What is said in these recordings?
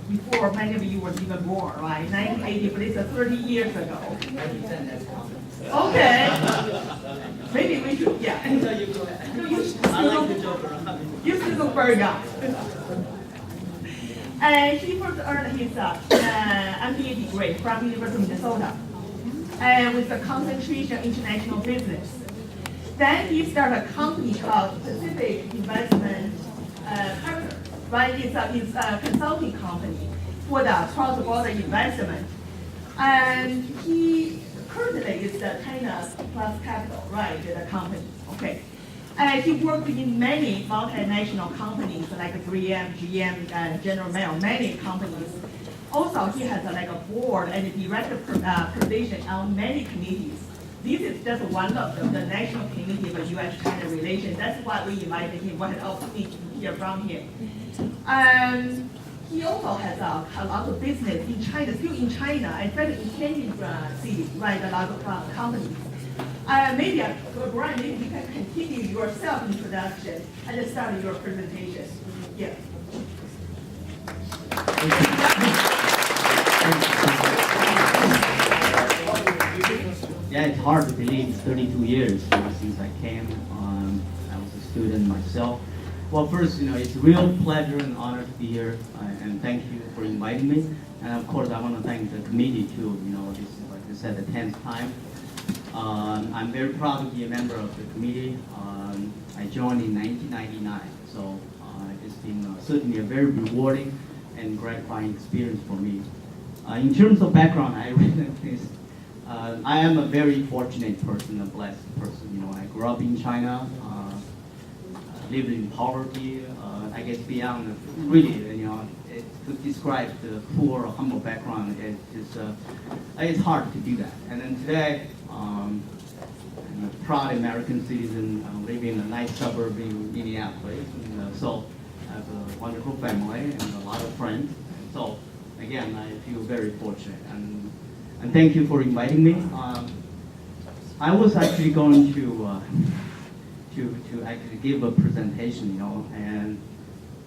before many of you were even born, right? 1980, but it's 30 years ago. Okay. Maybe we should, yeah. No, you go ahead. No, you I like the joke around. You still look very young. And he first earned his MBA degree from University of Minnesota, and with a concentration in international business. Then he started a company called Pacific Investment Partner, right? It's a consulting company for the cross-border investment. And he currently is the China Plus Capital, right? The company, okay. He worked in many multinational companies like 3M, GM, General Mills, many companies. Also, he has like a board and a director position on many committees. This is just one of them, the National Committee of U.S.-China Relations. That's why we invited him, we had an opportunity to hear from him. He also has a lot of business in China, still in China, especially in Tianjin city, right, a lot of companies. Maybe, Brian, maybe you can continue your self-introduction and start your presentation. Yeah. Yeah, it's hard to believe it's 32 years since I came. I was a student myself. Well, first, it's a real pleasure and honor to be here, and thank you for inviting me. And of course, I want to thank the committee too. This is, like I said, the 10th time. I'm very proud to be a member of the committee. I joined in 1999, so it's been certainly a very rewarding and gratifying experience for me. In terms of background, I am a very fortunate person, a blessed person. I grew up in China, lived in poverty. I guess beyond really, to describe the poor or humble background, it's hard to do that. And then today, I'm a proud American citizen, living in a nice suburb in Minneapolis. And, so I have a wonderful family and a lot of friends. So again, I feel very fortunate. And thank you for inviting me. I was actually going to actually give a presentation,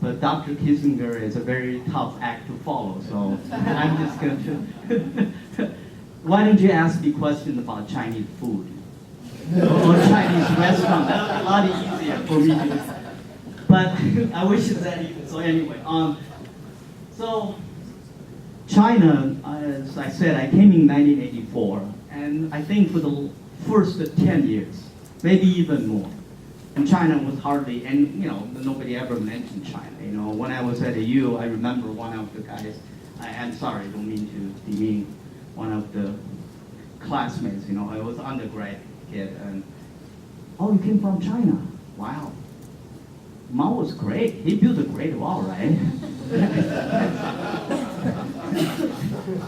but Dr. Kissinger is a very tough act to follow, so I'm just going to. Why don't you ask me questions about Chinese food or Chinese restaurant? That would be a lot easier for me to. But I wish that even so. Anyway, so China, as I said, I came in 1984, and I think for the first 10 years, maybe even more. And China was hardly, and nobody ever mentioned China. When I was at the U, I remember one of the guys, I'm sorry, I don't mean to demean one of the classmates, I was an undergrad kid, and, oh, you came from China? Wow. Mao was great. He built a great wall, right?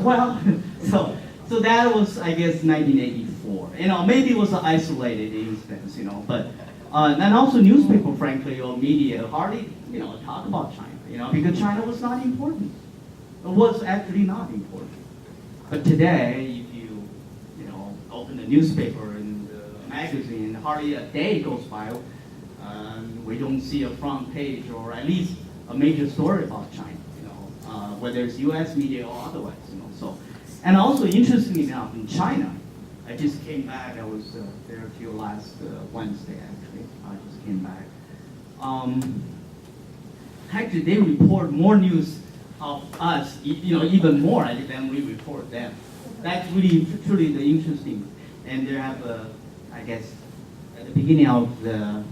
Well, so that was, I guess, 1984. Maybe it was an isolated instance, but and also newspaper, frankly, or media hardly, talk about China, because China was not important. It was actually not important. But today, if you, open the newspaper and the magazine, hardly a day goes by, we don't see a front page or at least a major story about China, whether it's U.S. media or otherwise, So, and also interestingly enough, in China, I just came back. I was there till last Wednesday, actually. I just came back. Actually, they report more news of us, even more than we report them. That's really, truly the interesting. And they have, I guess, at the beginning of the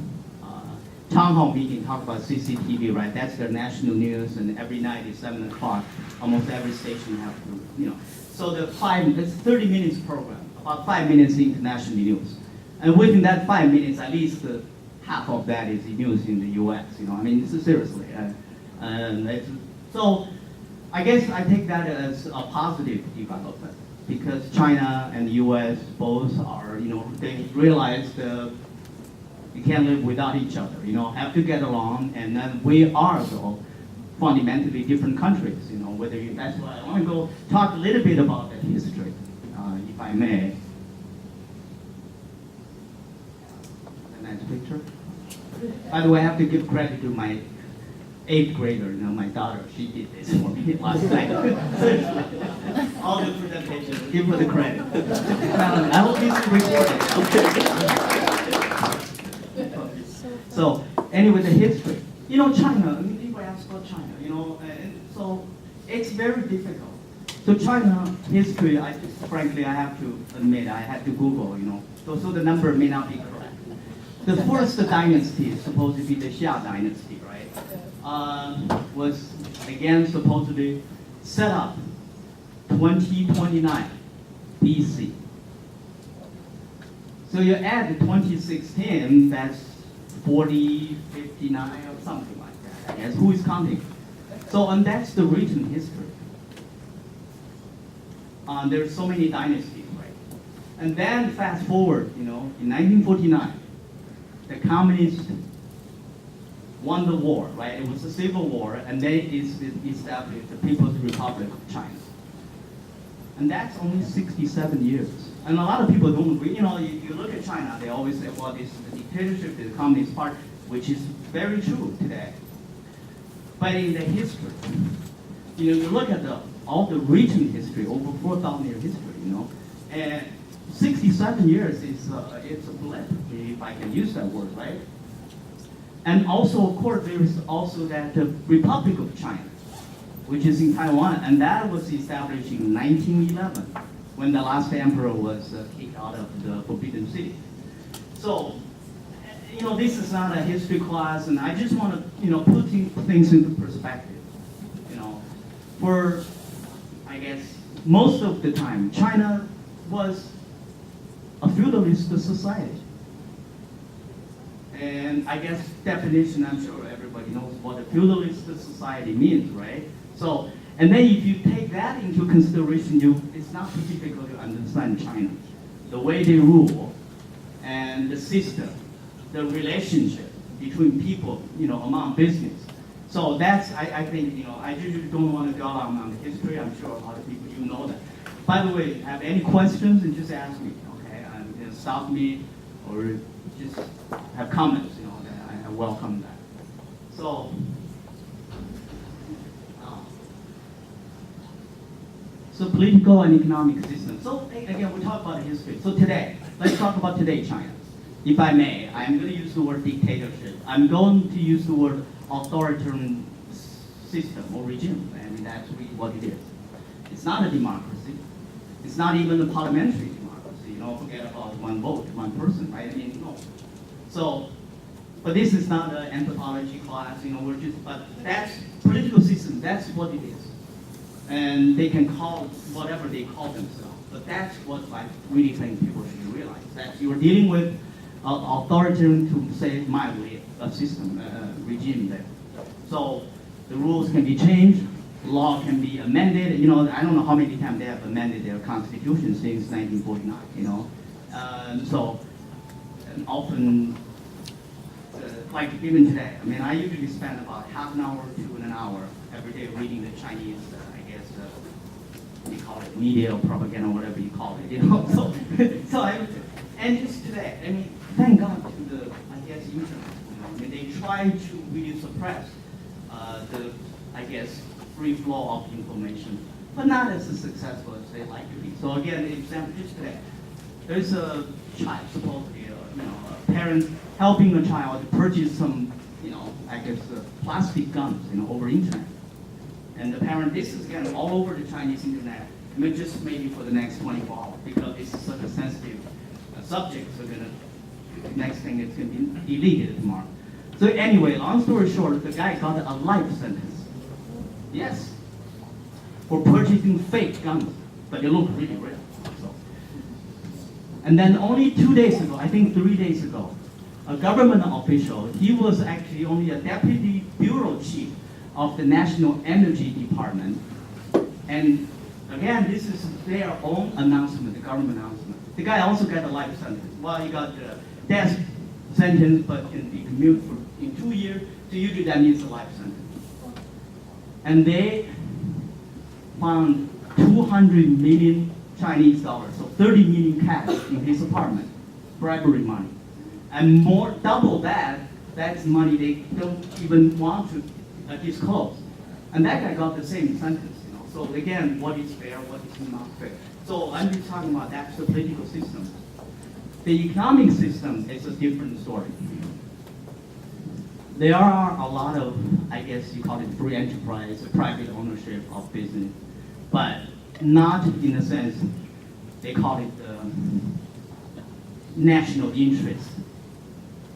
town hall meeting, talk about CCTV, right? That's their national news, and every night at 7 o'clock, almost every station have to, So it's 30 minutes program. About 5 minutes international news. And within that 5 minutes, at least half of that is news in the U.S., seriously. So I guess I take that as a positive development because China and the U.S. both are, they realize you can't live without each other, have to get along, and then we are, though, fundamentally different countries, that's why I want to go talk a little bit about that history. If I may. A nice picture. By the way, I have to give credit to my 8th grader, my daughter, she did this for me last night. All the presentations, give her the credit. I hope this is recorded. So anyway, the history. China, people ask about China, and so it's very difficult. So China history, frankly, I have to admit, I had to Google, so the number may not be correct. The first dynasty is supposed to be the Xia dynasty, right? Was again supposedly set up 2029 BC. So you add 2016, that's 4059 or something like that. I guess who is counting? So and that's the written history. There's so many dynasties, right? And then fast forward, in 1949, the communists won the war, right? It was a civil war, and they established the People's Republic of China. And that's only 67 years. And a lot of people don't agree. You look at China, they always say, well, this is the dictatorship, the Communist Party, which is very true today. But in the history, you look at all the written history, over 4,000 year history, and 67 years is it's a blip, if I can use that word, right? And also, of course, there is also that Republic of China, which is in Taiwan, and that was established in 1911, when the last emperor was kicked out of the Forbidden City. So, this is not a history class, and I just want to, put things into perspective. For, I guess, most of the time, China was a feudalist society. And I guess definition, I'm sure everybody knows what a feudalist society means, right? So, and then if you take that into consideration, it's not too difficult to understand China. The way they rule, and the system, the relationship between people, among business. So that's, I think, I usually don't want to dwell on the history. I'm sure a lot of people, know that. By the way, have any questions, and just ask me, okay? And stop me, or just have comments, I welcome that. So political and economic system. So again, we talk about history. So today, let's talk about today, China. If I may, I'm going to use the word dictatorship. I'm going to use the word authoritarian system or regime. I mean, that's really what it is. It's not a democracy. It's not even a parliamentary democracy. Forget about one vote, one person, right? I mean, no. So, but this is not an anthropology class. But that's political system. That's what it is. And they can call whatever they call themselves. But that's what I really think people should realize. That you're dealing with authoritarian, to say mildly, a system, regime there. So the rules can be changed, law can be amended. I don't know how many times they have amended their constitution since 1949. So and often, like even today, I mean, I usually spend about half an hour to an hour every day reading the Chinese, you call it media or propaganda, whatever you call it. And just today, I mean, thank God to the, internet. I mean, they try to really suppress the, free flow of information, but not as successful as they like to be. So again, the example just today, there's a child, supposedly, a parent helping a child to purchase some, plastic guns, over internet. And the parent, this is again all over the Chinese internet, just maybe for the next 24 hours, because this is such a sensitive subject, so next thing it's going to be deleted tomorrow. So anyway, long story short, the guy got a life sentence. Yes, for purchasing fake guns, but they look really real. So. And then only 2 days ago, I think 3 days ago, a government official, he was actually only a deputy bureau chief of the National Energy Department. And again, this is their own announcement, the government announcement. The guy also got a life sentence. Well, he got a death sentence, but can be commuted in 2 years. So usually that means a life sentence. And they found 200 million Chinese dollars, so 30 million cash in his apartment, bribery money. And more, double that, that's money they don't even want to disclose. And that guy got the same sentence, you know. So again, what is fair, what is not fair. So I'm just talking about that's the political system. The economic system is a different story. There are a lot of, I guess you call it free enterprise, private ownership of business, but not in a sense, they call it national interest.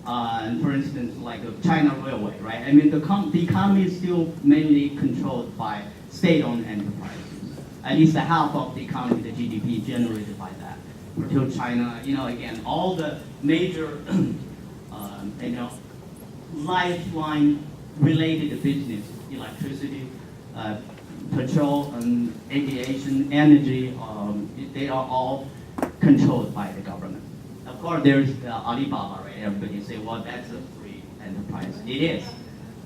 For instance, like a China Railway, right? I mean, the economy is still mainly controlled by state-owned enterprises. At least half of the economy, the GDP, generated by that. Until China, you know, again, all the major, you know, lifeline-related business, electricity, petrol, aviation, energy, they are all controlled by the government. Of course, there's Alibaba, right? Everybody say, well, that's a free enterprise. It is.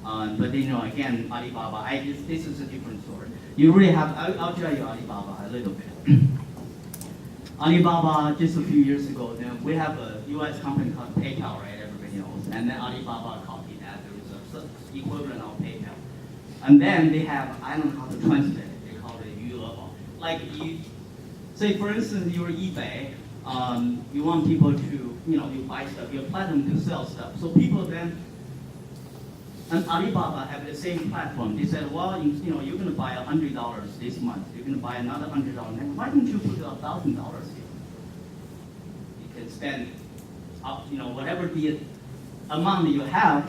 But you know, again, Alibaba, this is a different story. You really have, I'll tell you Alibaba a little bit. Alibaba, just a few years ago, then we have a US company called PayPal, right? Everybody knows. And then Alibaba copied that. There is a equivalent of PayPal. And then they have, I don't know how to translate it. They call it Yulebo. Like, say for instance, you're eBay. You want people to, you know, you buy stuff, you apply them to sell stuff. So people then, and Alibaba have the same platform. They said, well, you know, you're going to buy $100 this month. You're going to buy another $100 next. Why don't you put $1,000 here? You can spend up, you know, whatever the amount that you have,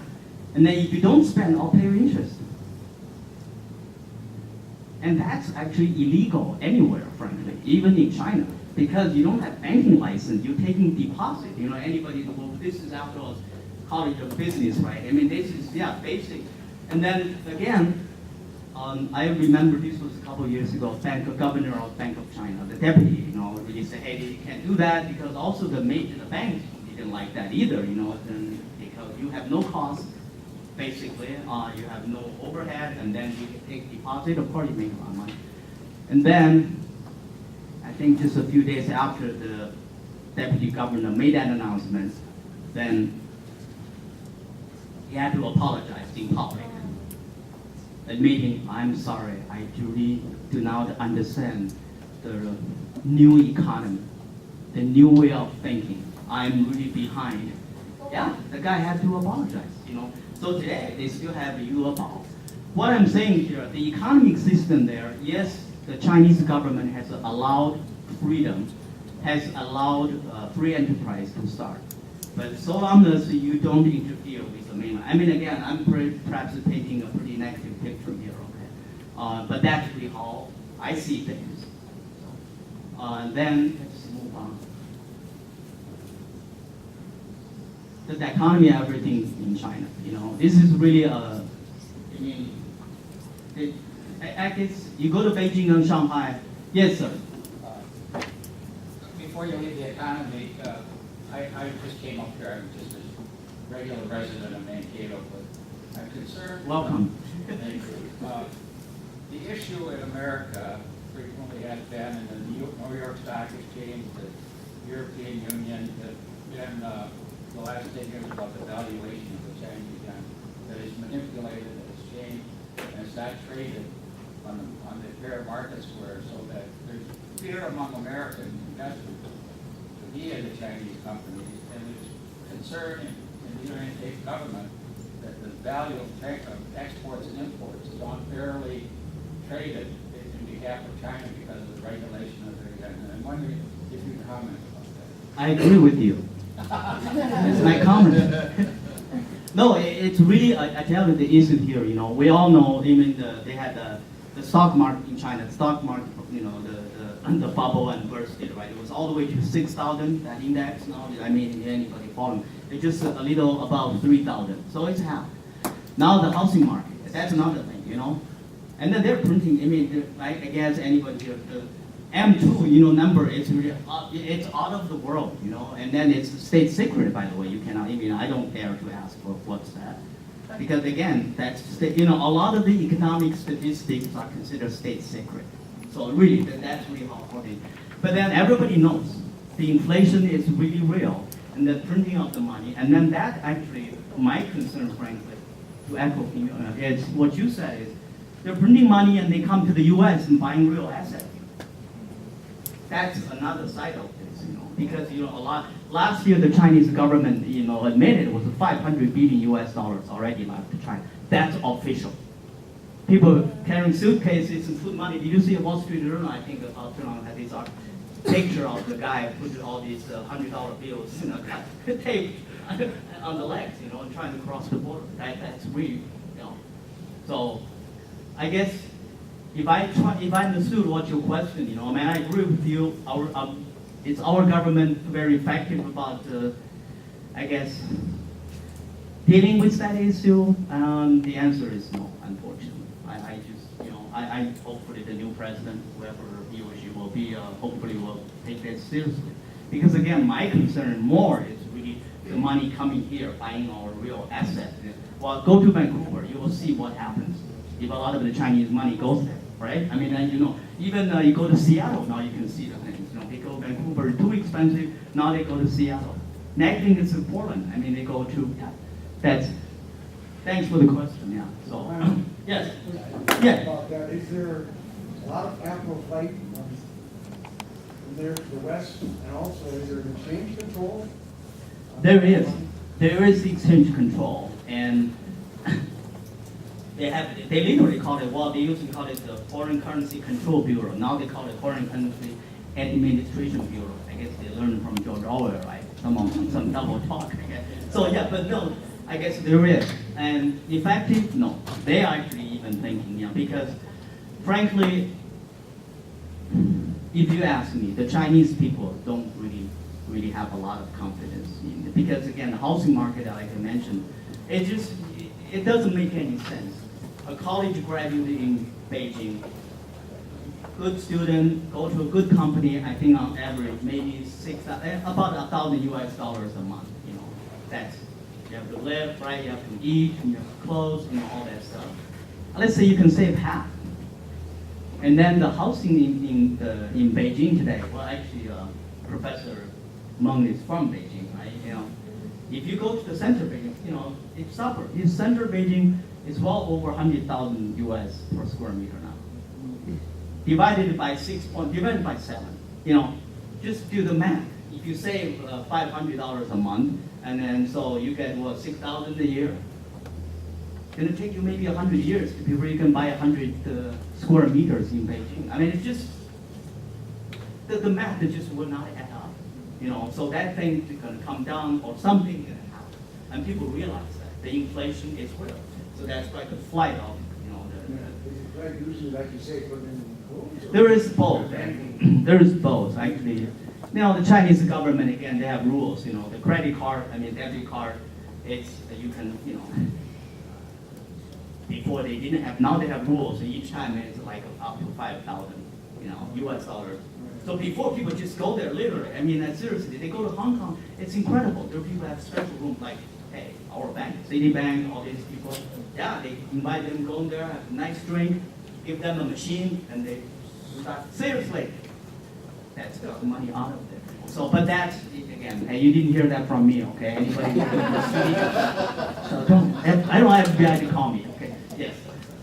and then if you don't spend, I'll pay your interest. And that's actually illegal anywhere, frankly, even in China. Because you don't have banking license, you're taking deposit. You know, anybody, well, this is after all college of business, right? I mean, this is, yeah, basic. And then again, I remember this was a couple of years ago, governor of Bank of China, the deputy, you know, really said, hey, you can't do that because also the banks didn't like that either, you know, because you have no cost, basically, you have no overhead, and then you can take deposit, of course you make a lot of money. And then, I think just a few days after the deputy governor made that announcement, then he had to apologize in public, admitting, I'm sorry, I truly do not understand the new economy, the new way of thinking. I'm really behind. Yeah, the guy had to apologize, you know. So today, they still have the Yulebo. What I'm saying here, the economic system there, yes, the Chinese government has allowed freedom, has allowed free enterprise to start. But so long as you don't interfere with the mainland. I mean, again, I'm perhaps painting a pretty negative picture here, okay? But that's really how I see things. Then, let's move on. The economy, everything in China, you know, this is really I mean, I guess you go to Beijing and Shanghai. Yes, sir. Before you leave the economy, I just came up here. I'm just a regular resident of Mankato, but I'm concerned. Welcome. The issue in America frequently has been in the New York Stock Exchange, the European Union, and the last 10 years about the valuation of the Chinese yuan that is manipulated, that is changed, and it's not traded on the fair market square, so that there's fear among American investors to be in the Chinese companies, and there's concern in the United States government that the value of exports and imports is unfairly traded in behalf of China because of the regulation of their yuan. And I'm wondering if you can comment about that. I agree with you. That's my comment. No, it's really, I tell you the issue here, you know, we all know, even they had the stock market in China, the stock market, you know, the bubble and bursted, right? It was all the way to 6,000, that index now, I mean, anybody following. It's just a little above 3,000, so it's half. Now the housing market, that's another thing, you know? And then they're printing, I mean, I guess anybody here, the M2, you know, number is really, it's out of the world, you know, and then it's state secret, by the way. You cannot, I mean, I don't dare to ask for what's that. Because again, that's, you know, a lot of the economic statistics are considered state secret. So really, that's really how important. But then everybody knows the inflation is really real, and the printing of the money, and then that actually, my concern, frankly, to echo, it's what you said is, they're printing money and they come to the U.S. and buying real assets. That's another side of this, because last year the Chinese government, admitted it was 500 billion US dollars already left to China. That's official. People carrying suitcases and put money. Did you see a Wall Street Journal? I think Chang had this picture of the guy who put all these $100 bills, taped on the legs, and trying to cross the border. That's real, So, I guess if I understood what your question, I agree with you. It's our government very effective about, I guess, dealing with that issue. The answer is no, unfortunately. I hopefully the new president, whoever he or she will be, hopefully will take that seriously. Because again, my concern more is really the money coming here, buying our real assets. Well, go to Vancouver, you will see what happens if a lot of the Chinese money goes there, right? I mean, even you go to Seattle, now you can see the things. They go to Vancouver, too expensive, now they go to Seattle. Next thing is Portland, they go to, thanks for the question, yeah. So, yes. Yeah. About that, is there a lot of capital flight from there to the west, and also is there an exchange control? There is exchange control, and they literally call it, they used to call it the Foreign Currency Control Bureau. Now they call it Foreign Currency Administration Bureau. I guess they learned from George Orwell, right? Some double talk, I guess. So yeah, but no, I guess there is. And effective? No. They are actually even thinking, because frankly, if you ask me, the Chinese people don't really have a lot of confidence in it. Because again, the housing market, like I mentioned, it doesn't make any sense. A college graduate in Beijing, good student, go to a good company, I think on average, maybe about $1,000 US dollars a month, that's, you have to live, right, you have to eat, you have to clothes, all that stuff. Let's say you can save half. And then the housing in Beijing today, well actually Professor Meng is from Beijing, right, if you go to the center of Beijing, it's suburb. In center of Beijing, it's well over 100,000 US per square meter now. Divided by 7, just do the math. If you save $500 a month, and then so you get $6,000 a year. It's going to take you maybe 100 years before you can buy 100 square meters in Beijing. It's just the math just will not add up. So that thing is going to come down, or something is going to happen, and people realize that the inflation is real. So that's why the flight of Is it right usually, like you say, put in clothes? There is both. There is both actually. The Chinese government, again, they have rules. The credit card, debit card, you can, before they didn't have, now they have rules. And each time it's like up to 5,000, US dollars. So before people just go there, literally. Seriously, they go to Hong Kong. It's incredible. There are people have special rooms like, hey, our bank, Citibank, all these people. Yeah, they invite them, go in there, have a nice drink, give them a machine, and they start, seriously. That's the money out of there. So, but that's, again, hey, you didn't hear that from me, okay? Anybody? So I don't have FBI to call me, okay? Yes.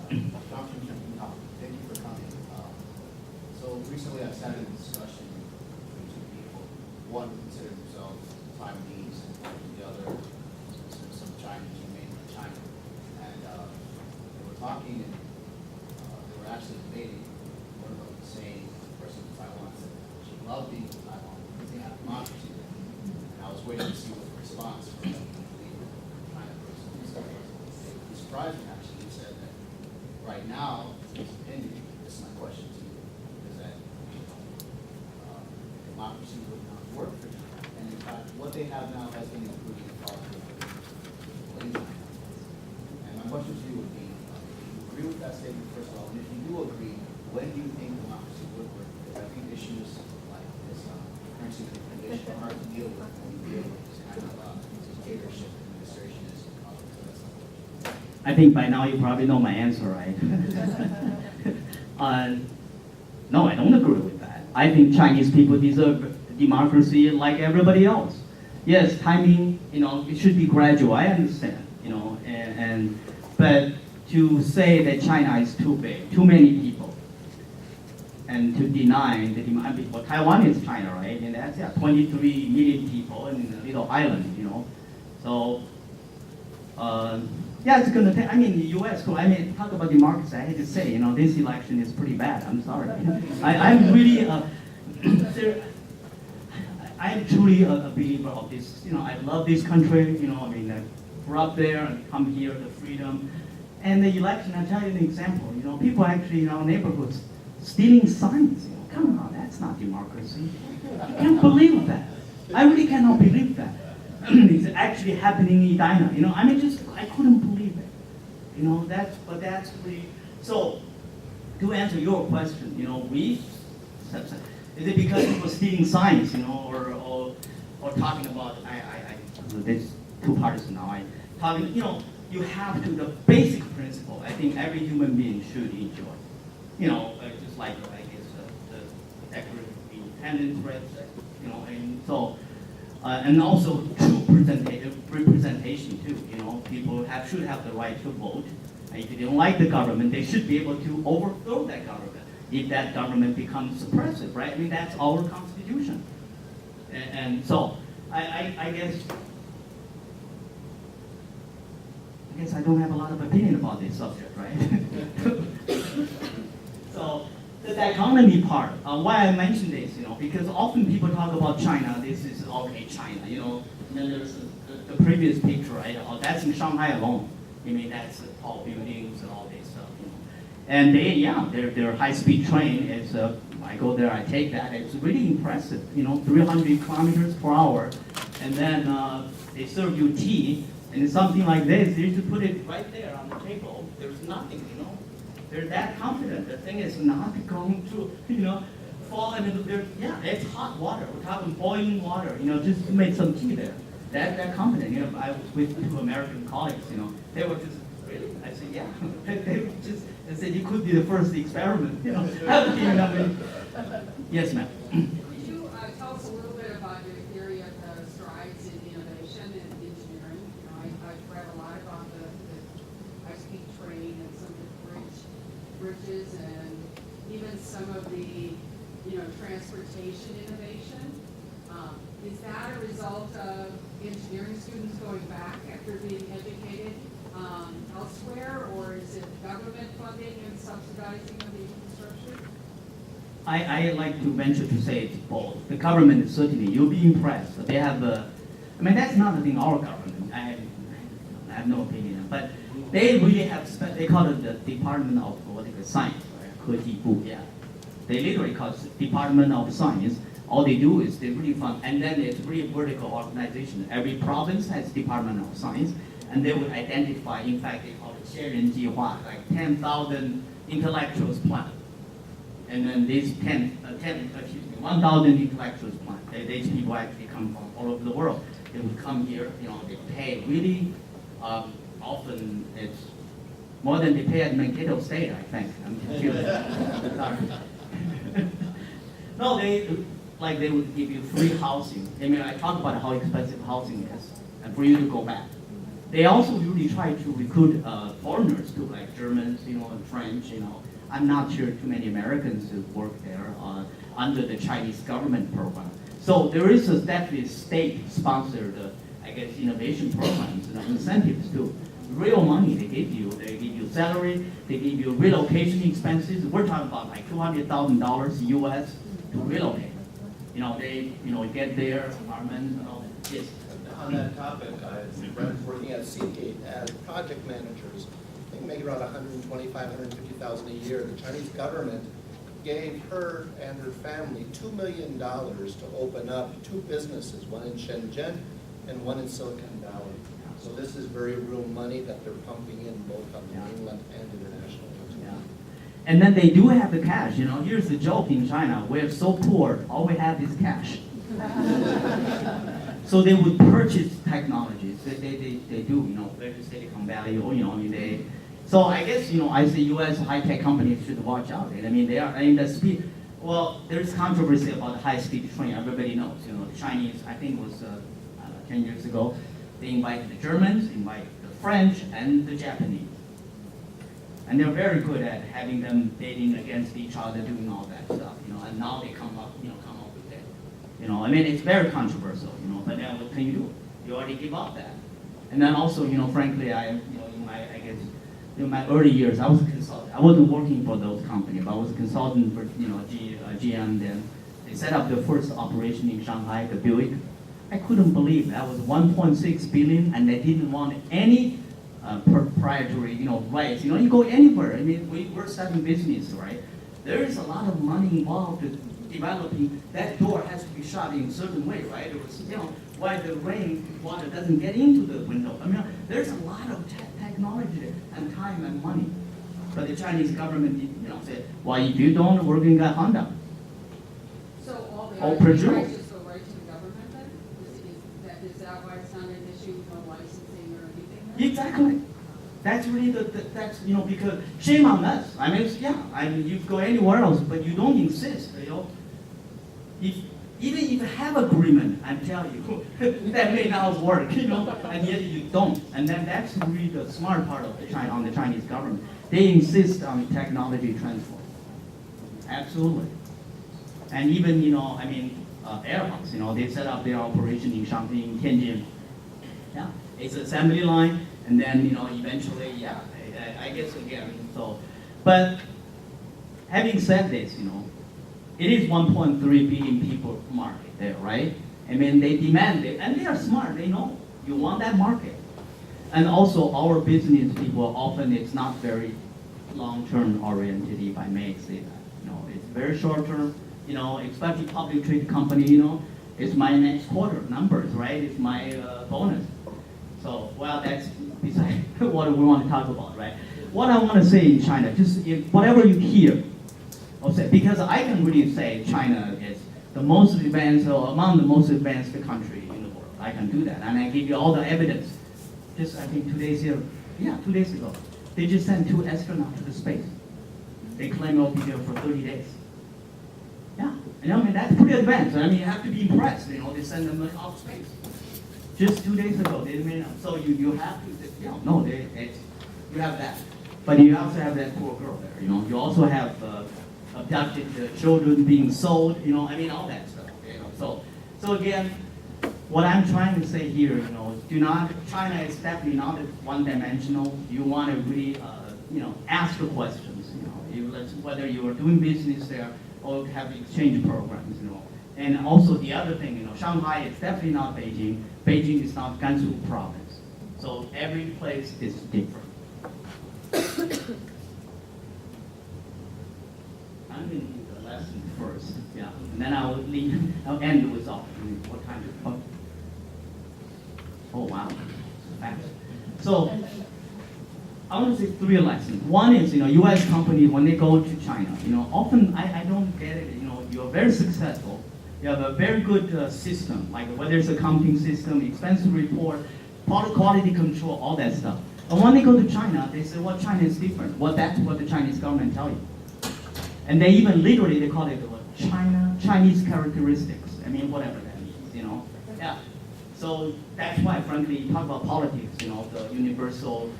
Thank you for coming. So recently I sat in a discussion with two people. One considered themselves Taiwanese, and the other some Chinese who made in China. And they were talking, and they were actually debating. One of them was saying, the person from Taiwan said she loved being in Taiwan because they have democracy there. And I was waiting to see what the response from the China person was. He surprised me actually. He said that right now, in his opinion, this is my question to you, is that democracy would not work for China. And in fact, what they have now has been improving the quality of life in China. And my question to you would be, do you agree with that statement, first of all? And if you do agree, when do you think democracy would work? Because I think issues like this currency condition are hard to deal with when you deal with this kind of dictatorship administration is causing. So that's the question. I think by now you probably know my answer, right? No, I don't agree with that. I think Chinese people deserve democracy like everybody else. Yes, timing, it should be gradual. I understand, and But to say that China is too big, too many people, and to deny the demand, well, Taiwan is China, right? And that's 23 million people in a little island, you know. So, yeah, it's gonna take. I mean, the U.S. Talk about democracy. I hate to say, you know, this election is pretty bad. I'm sorry. I'm really, I am truly a believer of this. You know, I love this country. You know, I mean, I grew up there and come here, the freedom, and the election. I'll tell you an example. You know, people actually in our neighborhoods stealing signs. You know, come on, that's not democracy. I can't believe that. I really cannot believe that. It's actually happening in Edina. You know, I mean, I couldn't believe it. You know, that's really, so to answer your question, you know, is it because people stealing signs, you know, or talking about, there's two parties now, talking, you know, you have to, the basic principle, I think every human being should enjoy. You know, just like, I guess, the Declaration of Independence, right? You know, and so, and also true representation too. You know, people should have the right to vote. And if they don't like the government, they should be able to overthrow that government if that government becomes suppressive, right? I mean, that's our constitution. And so, I guess I don't have a lot of opinion about this subject, right? So, the dichotomy part, why I mention this, you know, because often people talk about China, this is okay, China, you know, and then there's the previous picture, right? Oh, that's in Shanghai alone. I mean, that's tall buildings and all this stuff, you know. And their high-speed train is, I go there, I take that, it's really impressive, you know, 300 kilometers per hour, and then they serve you tea, and something like this, you should put it right there on the table, there's nothing, you know. They're that confident. The thing is not going to, you know, fall into the, it's hot water. We're talking boiling water, you know, just to make some tea there. That confident. You know, I was with two American colleagues, you know, they were just, really? I said, yeah. They said, you could be the first experiment, you know. You know, yes, ma'am. Could you tell us a little bit about your theory of the strides in innovation and engineering? You know, I've read a lot about the high-speed train and some of the bridges and even some of the, you know, transportation innovation. Is that a result of engineering students going back after being educated elsewhere, or is it government funding and subsidizing of the infrastructure? I like to venture to say it's both. The government, certainly, you'll be impressed. They have I mean, that's not the thing, our government. I have no opinion, but they really have, they call it the Department of Science, right? 科技部, yeah. They literally call it Department of Science. All they do is they really fund, and then it's really vertical organization. Every province has Department of Science, and they would identify, in fact, they call it 千人计划, like 10,000 intellectuals plan. And then these 1,000 intellectuals plan. These people actually come from all over the world. They would come here, you know, they pay really, often it's more than they pay at Mankato State, I think. I'm confused. Sorry. No, they would give you free housing. I mean, I talk about how expensive housing is, and for you to go back. They also really try to recruit foreigners too, like Germans, you know, and French, you know. I'm not sure too many Americans who work there under the Chinese government program. So there is definitely state-sponsored, I guess, innovation programs and incentives too. Real money they give you salary, they give you relocation expenses. We're talking about like $200,000 US to relocate. You know, they get their apartment and all that. Yes. On that topic, friends working at Seagate as project managers, they make around $125,000, $150,000 a year. The Chinese government gave her and her family $2 million to open up two businesses, one in Shenzhen and one in Silicon Valley. So this is very real money that they're pumping in both on the mainland and international. Yeah. And then they do have the cash. You know, here's the joke in China: we're so poor, all we have is cash. So they would purchase technologies. They do, you know, whether Silicon Valley or, you know, I mean, they. So I guess, you know, I say U.S. high-tech companies should watch out. I mean, they are, I mean, the speed. Well, there's controversy about the high-speed train. Everybody knows, you know, the Chinese. I think it was 10 years ago. They invited the Germans, invited the French, and the Japanese. And they're very good at having them dating against each other, doing all that stuff, and now they come up with that. I mean, it's very controversial, but then what can you do? You already give up that. And then also, frankly, in my early years, I was a consultant. I wasn't working for those companies, but I was a consultant for, GM then. They set up their first operation in Shanghai, the Buick. I couldn't believe that was 1.6 billion, and they didn't want any proprietary, rights. You go anywhere. I mean, we're starting business, right? There is a lot of money involved in developing. That door has to be shut in a certain way, right? It was, why the water doesn't get into the window. I mean, there's a lot of technology and time and money. But the Chinese government, said, well, if you don't, we're going to get Honda. So all the All other presumed. rights just go right to the government then? Is that why it's not an issue, no licensing or anything? then? Exactly. That's really that's, because shame on us. I mean, you go anywhere else, but you don't insist, Even if you have agreement, I tell you, that may not work, and yet you don't. And then that's really the smart part of the Chinese government. They insist on technology transfer. Absolutely. And even, Airbus, they set up their operation in Shanghai, in Tianjin. Yeah, it's assembly line, and then, eventually, I guess again, so. But having said this, it is 1.3 billion people market there, right? I mean, they demand it, and they are smart. They know you want that market. And also, our business people often it's not very long-term oriented, if I may say that. It's very short-term. Especially public trade company. It's my next quarter numbers, right? It's my bonus. So, well, that's besides what we want to talk about, right? What I want to say in China, just whatever you hear. Because I can really say China is the most advanced, or among the most advanced country in the world. I can do that, and I give you all the evidence. Just I think 2 days ago, they just sent 2 astronauts to the space. They claim they'll be there for 30 days. Yeah, I mean that's pretty advanced. I mean you have to be impressed. They send them off space. Just 2 days ago, they made up. So you have to, you have that, but you also have that poor girl there. You also have. Abducted children being sold, all that stuff. So again, what I'm trying to say here, China is definitely not one-dimensional. You want to really, ask the questions, whether you are doing business there or have exchange programs, And also the other thing, Shanghai is definitely not Beijing. Beijing is not Gansu province. So every place is different. I'm going to do the lesson first, and then I'll end with what time to talk. Oh wow, fast. So I want to say 3 lessons. One is, U.S. companies when they go to China, often I don't get it. You're very successful. You have a very good system, like whether it's accounting system, expense report, product quality control, all that stuff. And when they go to China, they say, well, China is different. Well, that's what the Chinese government tell you. And they even literally, they call it Chinese characteristics. I mean, whatever that means, Yeah. So that's why, frankly, you talk about politics, the universal,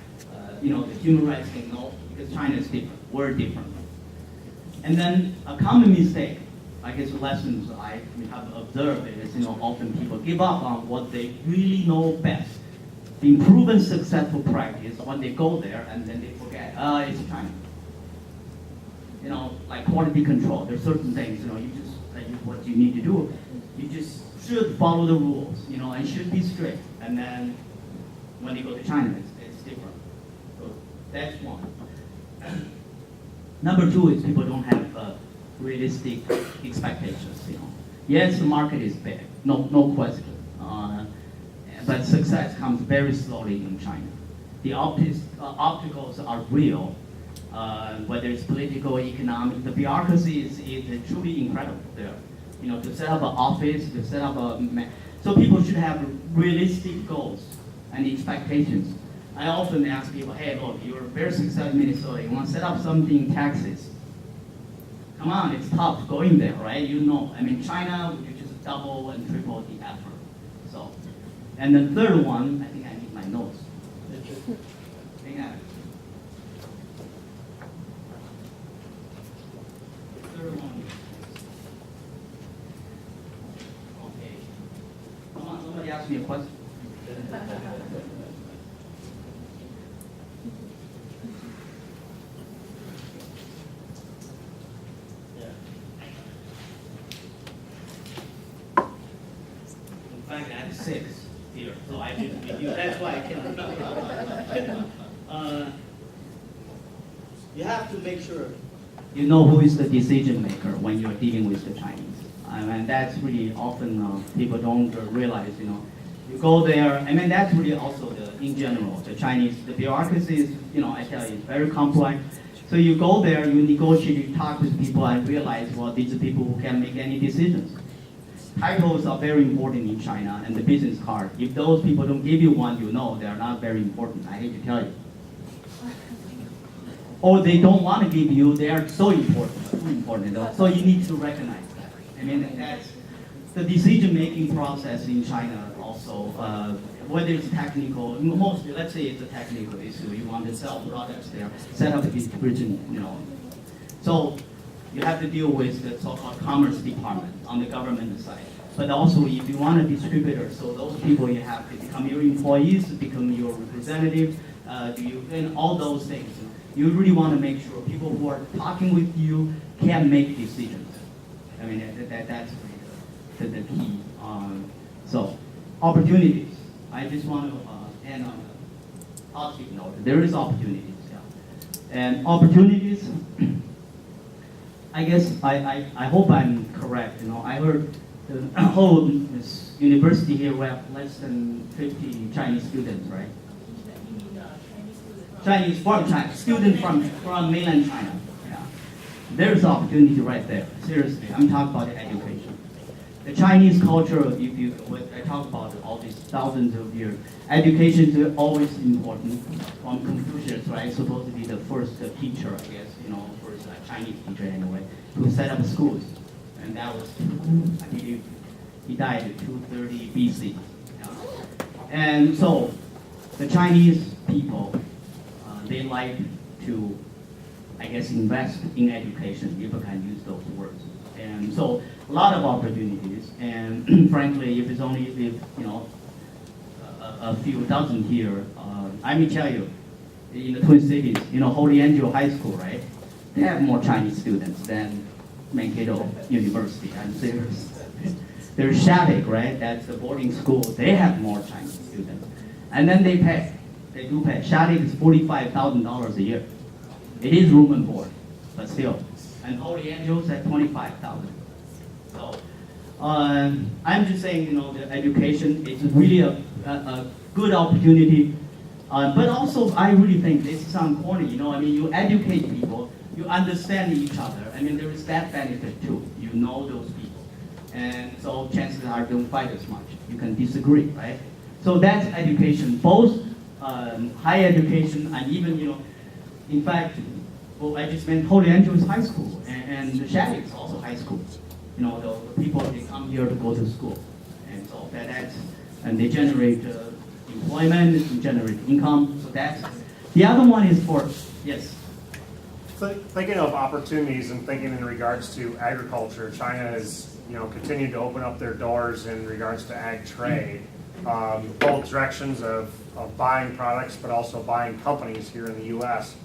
the human rights thing, no, because China is different. We're different. And then a common mistake, I guess the lessons I have observed is, often people give up on what they really know best. The proven successful practice when they go there and then they forget, it's China. Like quality control, there's certain things, what you need to do. You just should follow the rules, and should be strict. And then when you go to China, it's different. So that's one. Number 2 is people don't have realistic expectations, Yes, the market is big, no question. But success comes very slowly in China. The obstacles are real. Whether it's political, economic, the bureaucracy is truly incredible there. To set up an office, to set up so people should have realistic goals and expectations. I often ask people, hey, look, you're very successful in Minnesota, you want to set up something in Texas. Come on, it's tough going there, right? I mean, China, you just double and triple the effort. So, and the third one, I think I need my notes. Hang on. ask me a question? In fact, I have 6 here, so I should be you. That's why I can't. You have to make sure you know who is the decision maker when you're dealing with the Chinese. And that's really often people don't realize, you go there, I mean, that's really also in general, the Chinese, the bureaucracy is, I tell you, it's very complex. So you go there, you negotiate, you talk with people and realize, well, these are people who can make any decisions. Titles are very important in China and the business card. If those people don't give you one, they're not very important. I hate to tell you. Or they don't want to give you, they are so important, too important. So you need to recognize that. I mean, that's the decision-making process in China also, whether it's technical, mostly, let's say it's a technical issue, you want to sell products there, set up a distribution, So you have to deal with the so-called commerce department on the government side. But also, if you want a distributor, so those people you have to become your employees, become your representative, and all those things. You really want to make sure people who are talking with you can make decisions. I mean, that's really the key. So, opportunities. I just want to end on a positive note. There is opportunities, yeah. And opportunities, I guess, I hope I'm correct. I heard the whole university here, we have less than 50 Chinese students, right? Chinese from China, students from mainland China. Yeah. There's opportunity right there. Seriously, I'm talking about education. The Chinese culture, I talk about all these thousands of years, education is always important. From Confucius, right, supposed to be the first teacher, I guess, first Chinese teacher anyway, who set up schools. And that was, I believe, he died in 230 BC. Yeah. And so, the Chinese people, they like to, I guess, invest in education, if I can use those words. And so, a lot of opportunities. And frankly, if it's only, a few dozen here, I may tell you, in the Twin Cities, Holy Angel High School, right? They have more Chinese students than Mankato University. I'm serious. There's Shattuck, right? That's the boarding school. They have more Chinese students. And then they pay. They do pay. Shattuck is $45,000 a year. It is room and board, but still. And Holy Angels at $25,000. So I'm just saying, the education is really a good opportunity. But also, I really think this sounds corny. You educate people, you understand each other. I mean, there is that benefit too. You know those people, and so chances are you don't fight as much. You can disagree, right? So that's education, both higher education and even, in fact, well, I just meant Holy Angels High School, and the Shattuck is also high school. The people, they come here to go to school. And so and they generate employment, they generate income, so that's, the other one is for, yes? Thinking of opportunities and thinking in regards to agriculture, China has, continued to open up their doors in regards to ag trade, both directions of buying products, but also buying companies here in the U.S.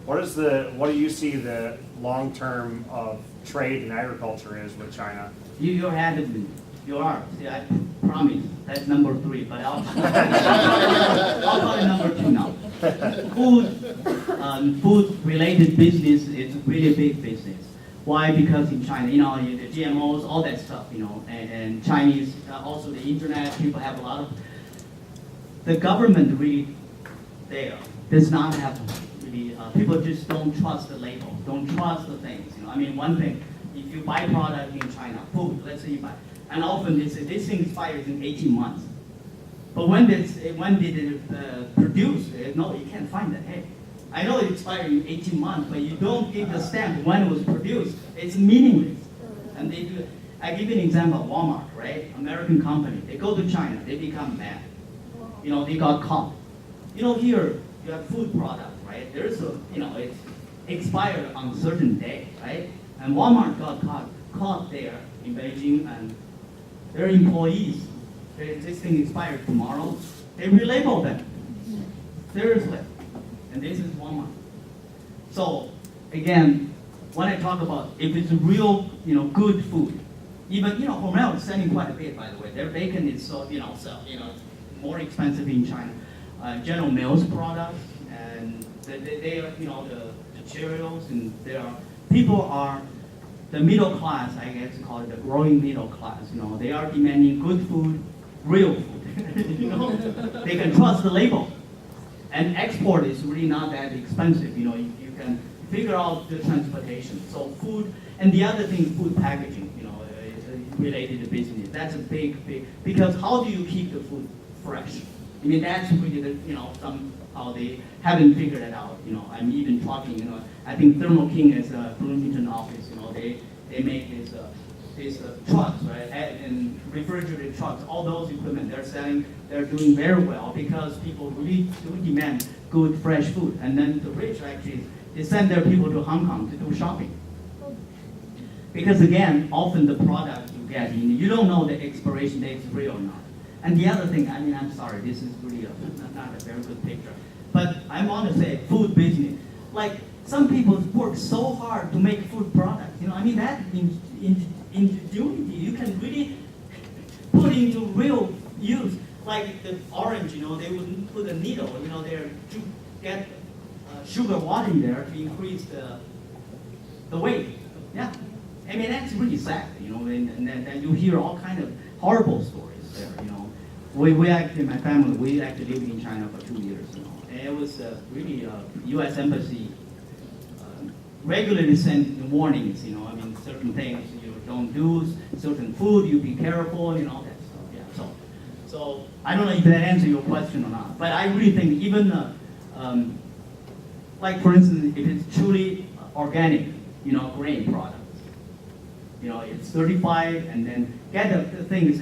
What do you see the long term of trade and agriculture is with China? You're ahead of me. You are. See, I promise. That's number 3, but I'll call it number 2 now. Food-related business is really a big business. Why? Because in China, the GMOs, all that stuff, and Chinese, also the internet, people have a lot of, the government really there does not have really, people just don't trust the label, don't trust the things, one thing, if you buy product in China, food, let's say you buy, and often they say this thing expires in 18 months. But when did it produce? No, you can't find that. Hey, I know it expired in 18 months, but you don't give the stamp when it was produced. It's meaningless. And they do. I give you an example. Walmart, right? American company. They go to China. They become mad. They got caught. Here you have food product, right? There's it's expired on a certain day, right? And Walmart got caught there in Beijing, and their employees this thing expires tomorrow, they relabel them. Seriously. And this is 1 month. So again, when I talk about if it's real, good food, even, Hormel is selling quite a bit, by the way. Their bacon is so, more expensive in China. General Mills products, and they are, the Cheerios, and people are, the middle class, I guess call it the growing middle class, they are demanding good food, real food, they can trust the label. And export is really not that expensive, you can figure out the transportation. So food, and the other thing, food packaging, is related to business. That's a big, because how do you keep the food fresh? I mean, that's really the, somehow they haven't figured it out. I'm even talking, I think Thermo King is a Bloomington office, they make these trucks, right, and refrigerated trucks, all those equipment they're doing very well because people really do demand good, fresh food. And then the rich actually, they send their people to Hong Kong to do shopping. Because again, often the product you get, you don't know the expiration date is real or not. And the other thing, I'm sorry, this is really not a very good picture, but I want to say food business. Like, some people work so hard to make food products. That ingenuity, you can really put into real use. Like the orange, they would put a needle, there to get sugar water in there to increase the weight. Yeah, that's really sad, and then you hear all kind of horrible stories there, We actually, my family, we actually lived in China for 2 years, and it was really U.S. Embassy regularly sent warnings, certain things you don't do, certain food, you be careful, that stuff, yeah. So I don't know if that answers your question or not, but I really think even, like for instance, if it's truly organic, grain products, it's 35, and then get the things